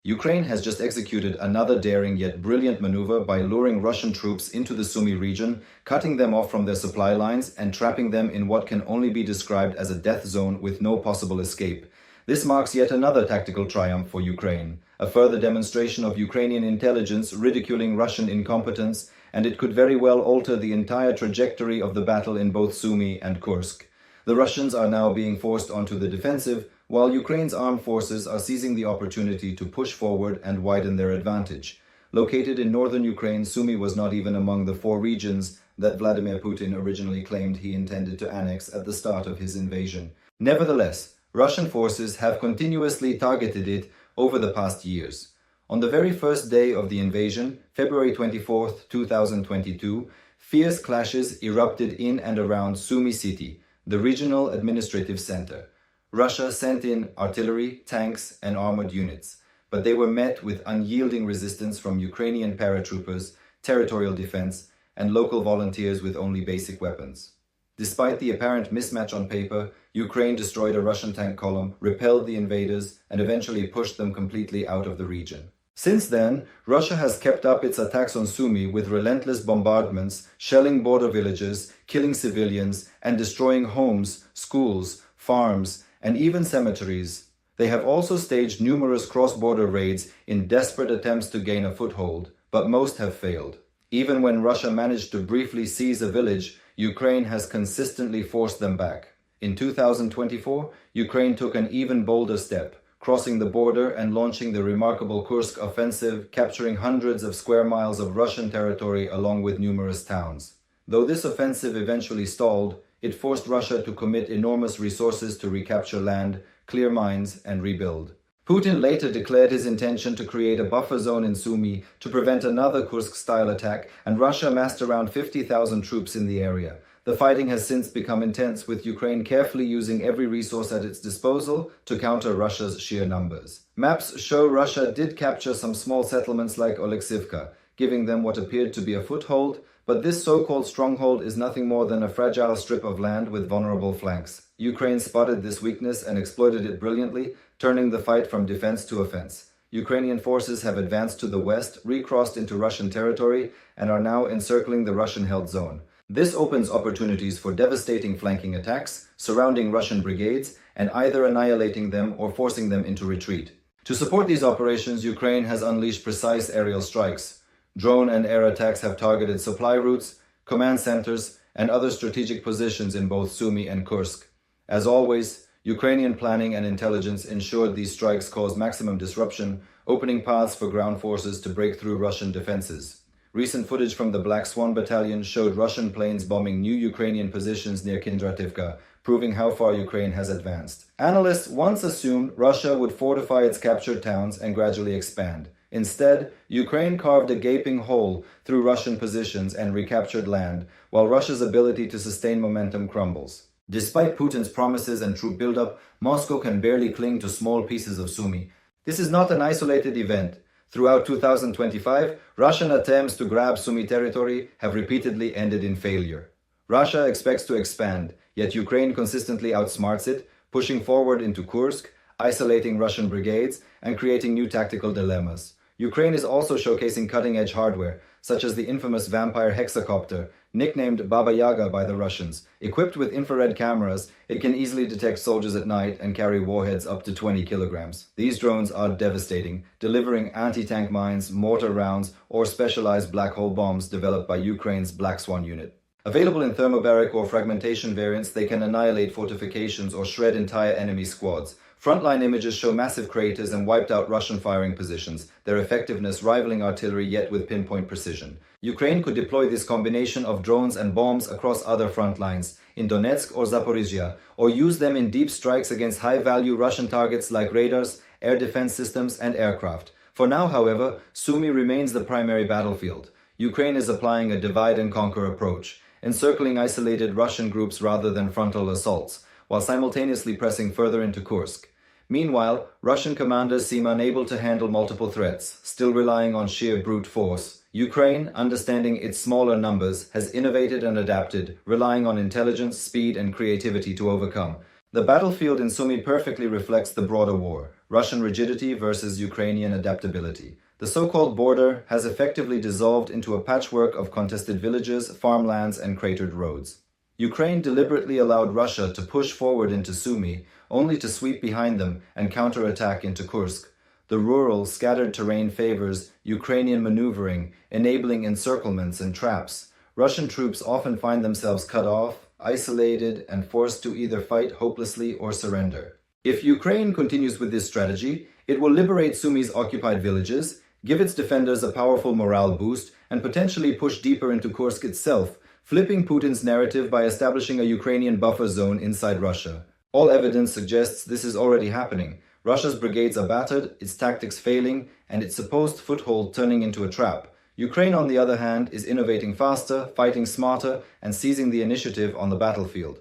Ukraine has just executed another daring yet brilliant maneuver by luring Russian troops into the Sumy region, cutting them off from their supply lines and trapping them in what can only be described as a death zone with no possible escape. This marks yet another tactical triumph for Ukraine, a further demonstration of Ukrainian intelligence ridiculing Russian incompetence, and it could very well alter the entire trajectory of the battle in both Sumy and Kursk. The Russians are now being forced onto the defensive, while Ukraine's armed forces are seizing the opportunity to push forward and widen their advantage. Located in northern Ukraine, Sumy was not even among the 4 regions that Vladimir Putin originally claimed he intended to annex at the start of his invasion. Nevertheless, Russian forces have continuously targeted it over the past years. On the very first day of the invasion, February 24, 2022, fierce clashes erupted in and around Sumy city, the regional administrative center. Russia sent in artillery, tanks, and armored units, but they were met with unyielding resistance from Ukrainian paratroopers, territorial defense, and local volunteers with only basic weapons. Despite the apparent mismatch on paper, Ukraine destroyed a Russian tank column, repelled the invaders, and eventually pushed them completely out of the region. Since then, Russia has kept up its attacks on Sumy with relentless bombardments, shelling border villages, killing civilians, and destroying homes, schools, farms, and even cemeteries. They have also staged numerous cross-border raids in desperate attempts to gain a foothold, but most have failed. Even when Russia managed to briefly seize a village, Ukraine has consistently forced them back. In 2024, Ukraine took an even bolder step, crossing the border and launching the remarkable Kursk offensive, capturing hundreds of square miles of Russian territory along with numerous towns. Though this offensive eventually stalled, it forced Russia to commit enormous resources to recapture land, clear mines, and rebuild. Putin later declared his intention to create a buffer zone in Sumy to prevent another Kursk-style attack, and Russia amassed around 50,000 troops in the area. The fighting has since become intense, with Ukraine carefully using every resource at its disposal to counter Russia's sheer numbers. Maps show Russia did capture some small settlements like Oleksivka, giving them what appeared to be a foothold, but this so-called stronghold is nothing more than a fragile strip of land with vulnerable flanks. Ukraine spotted this weakness and exploited it brilliantly, turning the fight from defense to offense. Ukrainian forces have advanced to the west, recrossed into Russian territory, and are now encircling the Russian-held zone. This opens opportunities for devastating flanking attacks, surrounding Russian brigades, and either annihilating them or forcing them into retreat. To support these operations, Ukraine has unleashed precise aerial strikes. Drone and air attacks have targeted supply routes, command centers, and other strategic positions in both Sumy and Kursk. As always, Ukrainian planning and intelligence ensured these strikes caused maximum disruption, opening paths for ground forces to break through Russian defenses. Recent footage from the Black Swan Battalion showed Russian planes bombing new Ukrainian positions near Kindrativka, proving how far Ukraine has advanced. Analysts once assumed Russia would fortify its captured towns and gradually expand. Instead, Ukraine carved a gaping hole through Russian positions and recaptured land, while Russia's ability to sustain momentum crumbles. Despite Putin's promises and troop buildup, Moscow can barely cling to small pieces of Sumy. This is not an isolated event. Throughout 2025, Russian attempts to grab Sumy territory have repeatedly ended in failure. Russia expects to expand, yet Ukraine consistently outsmarts it, pushing forward into Kursk, isolating Russian brigades, and creating new tactical dilemmas. Ukraine is also showcasing cutting-edge hardware, such as the infamous vampire hexacopter, nicknamed Baba Yaga by the Russians. Equipped with infrared cameras, it can easily detect soldiers at night and carry warheads up to 20 kilograms. These drones are devastating, delivering anti-tank mines, mortar rounds, or specialized black hole bombs developed by Ukraine's Black Swan unit. Available in thermobaric or fragmentation variants, they can annihilate fortifications or shred entire enemy squads. Frontline images show massive craters and wiped-out Russian firing positions, their effectiveness rivaling artillery yet with pinpoint precision. Ukraine could deploy this combination of drones and bombs across other front lines, in Donetsk or Zaporizhia, or use them in deep strikes against high-value Russian targets like radars, air defense systems, and aircraft. For now, however, Sumy remains the primary battlefield. Ukraine is applying a divide-and-conquer approach, encircling isolated Russian groups rather than frontal assaults, while simultaneously pressing further into Kursk. Meanwhile, Russian commanders seem unable to handle multiple threats, still relying on sheer brute force. Ukraine, understanding its smaller numbers, has innovated and adapted, relying on intelligence, speed, and creativity to overcome. The battlefield in Sumy perfectly reflects the broader war. Russian rigidity versus Ukrainian adaptability. The so-called border has effectively dissolved into a patchwork of contested villages, farmlands, and cratered roads. Ukraine deliberately allowed Russia to push forward into Sumy, only to sweep behind them and counterattack into Kursk. The rural, scattered terrain favors Ukrainian maneuvering, enabling encirclements and traps. Russian troops often find themselves cut off, isolated, and forced to either fight hopelessly or surrender. If Ukraine continues with this strategy, it will liberate Sumy's occupied villages, give its defenders a powerful morale boost, and potentially push deeper into Kursk itself, flipping Putin's narrative by establishing a Ukrainian buffer zone inside Russia. All evidence suggests this is already happening. Russia's brigades are battered, its tactics failing, and its supposed foothold turning into a trap. Ukraine, on the other hand, is innovating faster, fighting smarter, and seizing the initiative on the battlefield.